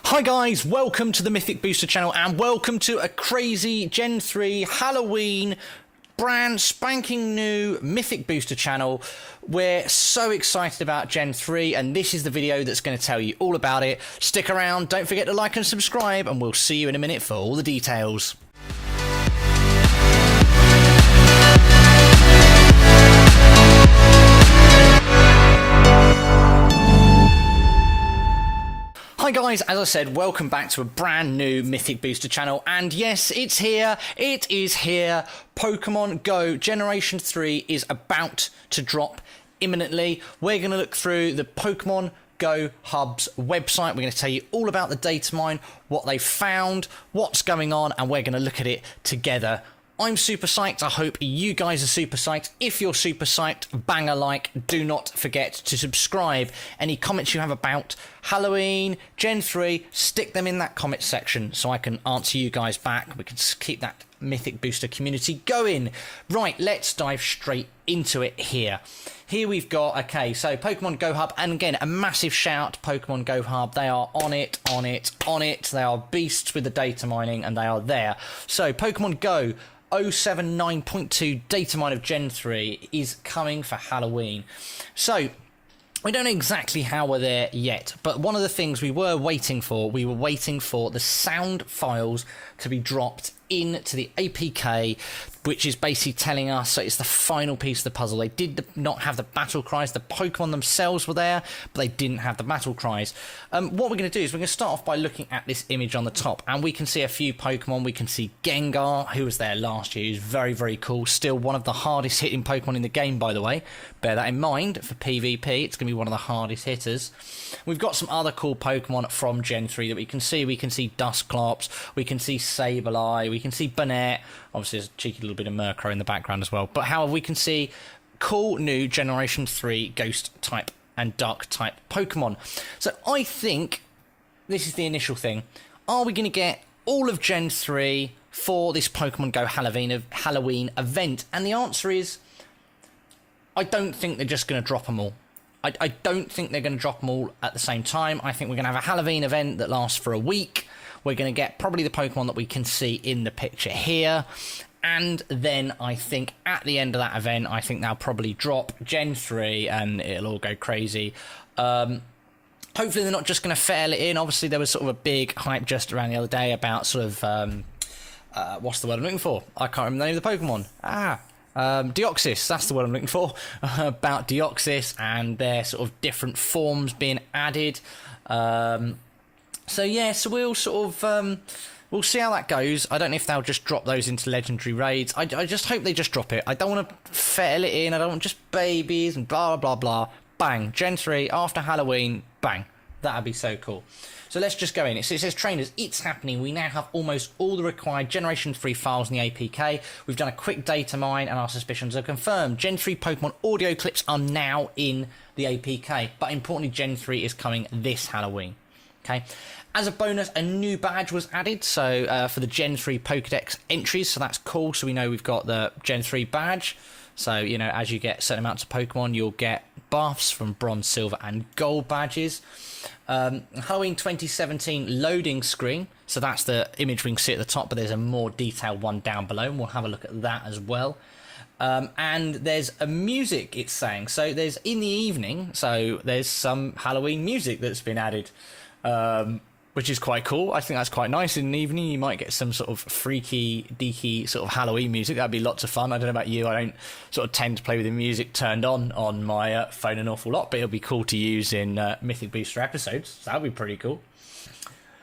Hi guys, welcome to the Mythic Booster Channel and welcome to a crazy Gen 3 Halloween brand spanking new Mythic Booster Channel. We're so excited about Gen 3 and this is the video that's going to tell you all about it. Stick around, don't forget to like and subscribe, and we'll see you in a minute for all the details. Hi guys, as I said, welcome back to a brand new Mythic Booster Channel, and yes, it's here, it is here. Pokemon Go Generation 3 is about to drop imminently. We're going to look through the Pokemon Go Hub's website. We're going to tell you all about the data mine, what they found, what's going on, and we're going to look at it together. I'm super psyched. I hope you guys are super psyched. If you're super psyched, bang a like. Do not forget to subscribe. Any comments you have about Halloween, Gen 3, stick them in that comment section so I can answer you guys back. We can keep that Mythic Booster community going. Right, let's dive straight into it here. Here we've got, okay, so Pokemon Go Hub, and again, a massive shout to Pokemon Go Hub. They are on it. They are beasts with the data mining, and they are there. So, Pokemon Go 079.2 data mine of Gen 3 is coming for Halloween. So, we don't know exactly how we're there yet, but one of the things we were waiting for the sound files to be dropped into the APK, which is basically telling us, so it's the final piece of the puzzle. They did not have the battle cries. The Pokemon themselves were there, but they didn't have the battle cries. What we're going to do is we're going to start off by looking at this image on the top, and we can see a few Pokemon. We can see Gengar, who was there last year. He's very, very cool. Still one of the hardest hitting Pokemon in the game, by the way. Bear that in mind for PvP. It's going to be one of the hardest hitters. We've got some other cool Pokemon from Gen 3 that we can see. We can see Dusclops. We can see Sableye. We can see Banette. Obviously, there's a cheeky little bit of Murkrow in the background as well. But however, we can see cool new Generation 3 Ghost type and Dark type Pokemon. So I think this is the initial thing. Are we going to get all of Gen 3 for this Pokemon Go Halloween event? And the answer is, I don't think they're just going to drop them all. I don't think they're going to drop them all at the same time. I think we're going to have a Halloween event that lasts for a week. We're going to get probably the Pokemon that we can see in the picture here. And then I think at the end of that event, I think they'll probably drop Gen 3 and it'll all go crazy. Hopefully they're not just going to fail it in. Obviously there was sort of a big hype just around the other day about sort of, what's the word I'm looking for? I can't remember the name of the Pokemon. Deoxys, that's the word I'm looking for. About Deoxys and their sort of different forms being added. So yeah, so we'll sort of we'll see how that goes. I don't know if they'll just drop those into legendary raids. I just hope they just drop it. I don't want to fail it in. I don't want just babies and blah blah blah. Bang, Gen 3 after Halloween. Bang, that'd be so cool. So let's just go in. So it says trainers, it's happening. We now have almost all the required Generation 3 files in the APK. We've done a quick data mine and our suspicions are confirmed. Gen 3 Pokemon audio clips are now in the APK. But importantly, Gen 3 is coming this Halloween. Okay. As a bonus, a new badge was added, so for the Gen 3 Pokedex entries, so that's cool. So we know we've got the Gen 3 badge. So, you know, as you get certain amounts of Pokemon, you'll get buffs from Bronze, Silver, and Gold badges. Halloween 2017 loading screen. So that's the image we can see at the top, but there's a more detailed one down below, and we'll have a look at that as well. And there's a music, it's saying. So there's in the evening, so there's some Halloween music that's been added. Which is quite cool. I think that's quite nice. In the evening, you might get some sort of freaky, deaky sort of Halloween music. That'd be lots of fun. I don't know about you. I don't sort of tend to play with the music turned on my phone an awful lot, but it'll be cool to use in Mythic Booster episodes. So that'd be pretty cool.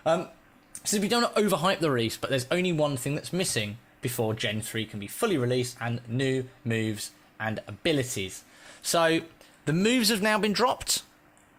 So we don't want to overhype the release, but there's only one thing that's missing before Gen 3 can be fully released, and new moves and abilities. So the moves have now been dropped,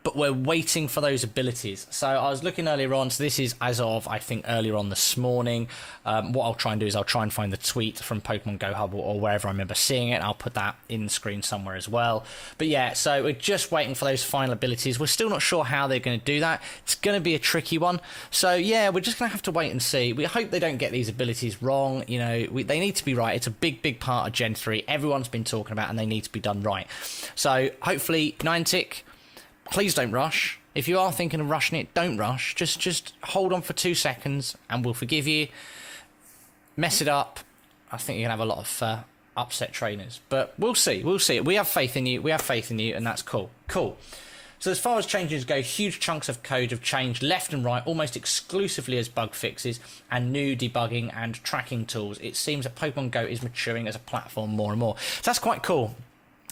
but we're waiting for those abilities. So I was looking earlier on, so this is as of, I think, earlier on this morning. What I'll try and do is I'll try and find the tweet from Pokemon Go Hub or wherever I remember seeing it. I'll put that in the screen somewhere as well. But yeah, so we're just waiting for those final abilities. We're still not sure how they're going to do that. It's going to be a tricky one. So yeah, we're just going to have to wait and see. We hope they don't get these abilities wrong. You know, they need to be right. It's a big, big part of Gen 3. Everyone's been talking about, and they need to be done right. So hopefully Niantic, please don't rush. If you are thinking of rushing it, don't rush. Just hold on for 2 seconds and we'll forgive you. Mess it up, I think you're going to have a lot of upset trainers. But we'll see. We have faith in you. And that's cool. Cool. So as far as changes go, huge chunks of code have changed left and right, almost exclusively as bug fixes and new debugging and tracking tools. It seems that Pokemon Go is maturing as a platform more and more. So that's quite cool.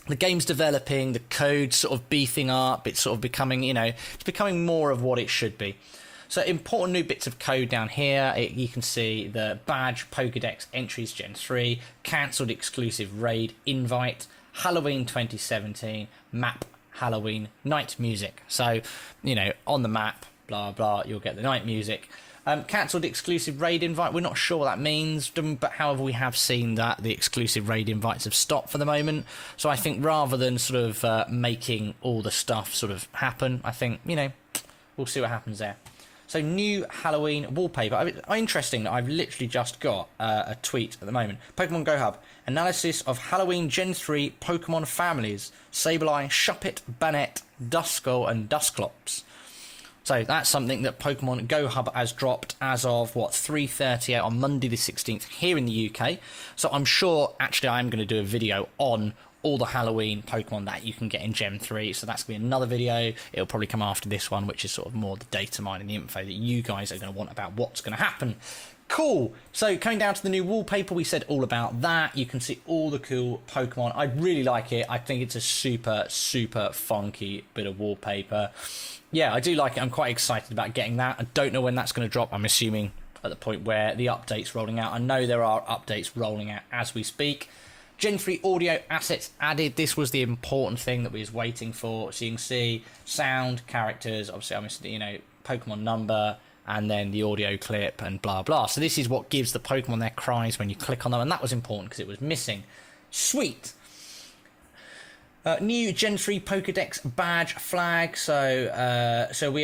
The game's developing, the code's sort of beefing up, it's sort of becoming, it's becoming more of what it should be. So important new bits of code down here. You can see the badge, Pokedex entries Gen 3, cancelled exclusive raid invite, Halloween 2017, map Halloween night music. So, on the map, blah, blah, you'll get the night music. Cancelled exclusive raid invite. We're not sure what that means, but however, we have seen that the exclusive raid invites have stopped for the moment. So I think rather than sort of making all the stuff sort of happen, I think, we'll see what happens there. So new Halloween wallpaper. Interesting that I've literally just got a tweet at the moment. Pokemon Go Hub. Analysis of Halloween Gen 3 Pokemon families. Sableye, Shuppet, Banette, Duskull and Dusclops. So that's something that Pokemon Go Hub has dropped as of, 3:38 on Monday the 16th here in the UK. So I'm sure, actually, I am going to do a video on all the Halloween Pokemon that you can get in Gen 3. So that's going to be another video. It'll probably come after this one, which is sort of more the data mining, the info that you guys are going to want about what's going to happen. Cool. So coming down to the new wallpaper, we said all about that. You can see all the cool Pokemon. I really like it. I think it's a super, super funky bit of wallpaper. Yeah, I do like it. I'm quite excited about getting that. I don't know when that's going to drop. I'm assuming at the point where the update's rolling out. I know there are updates rolling out as we speak. Gen 3 audio assets added. This was the important thing that we was waiting for. So you can see sound, characters, obviously I'm missing, Pokemon number, and then the audio clip and blah, blah. So this is what gives the Pokemon their cries when you click on them, and that was important because it was missing. Sweet. New Gen 3 Pokedex badge flag. So we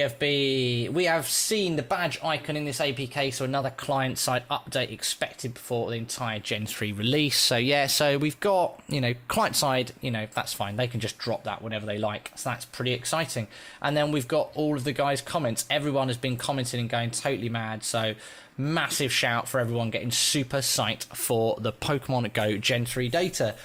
have seen the badge icon in this APK. So another client-side update expected before the entire Gen 3 release. So yeah, so we've got client-side. That's fine. They can just drop that whenever they like. So that's pretty exciting. And then we've got all of the guys' comments. Everyone has been commenting and going totally mad. So massive shout for everyone getting super psyched for the Pokemon Go Gen 3 data.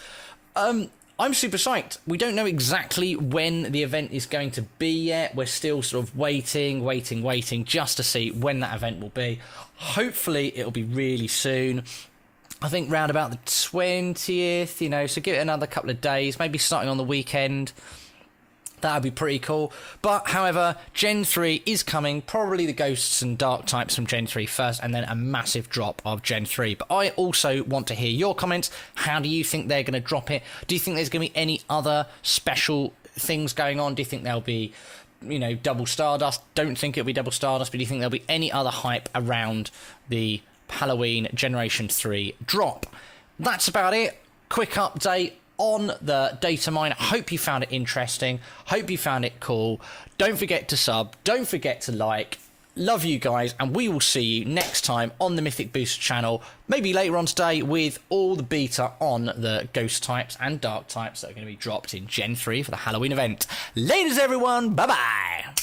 I'm super psyched. We don't know exactly when the event is going to be yet. We're still sort of waiting just to see when that event will be. Hopefully it'll be really soon. I think round about the 20th, so give it another couple of days, maybe starting on the weekend. That would be pretty cool. But, however, Gen 3 is coming. Probably the Ghosts and Dark types from Gen 3 first, and then a massive drop of Gen 3. But I also want to hear your comments. How do you think they're going to drop it? Do you think there's going to be any other special things going on? Do you think there'll be, double Stardust? Don't think it'll be double Stardust, but do you think there'll be any other hype around the Halloween Generation 3 drop? That's about it. Quick update on the data mine. Hope you found it interesting. Hope you found it cool. Don't forget to sub. Don't forget to like. Love you guys, and we will see you next time on the Mythic Booster channel. Maybe later on today with all the beta on the Ghost types and Dark types that are going to be dropped in Gen 3 for the Halloween event. Laters, everyone. Bye-bye.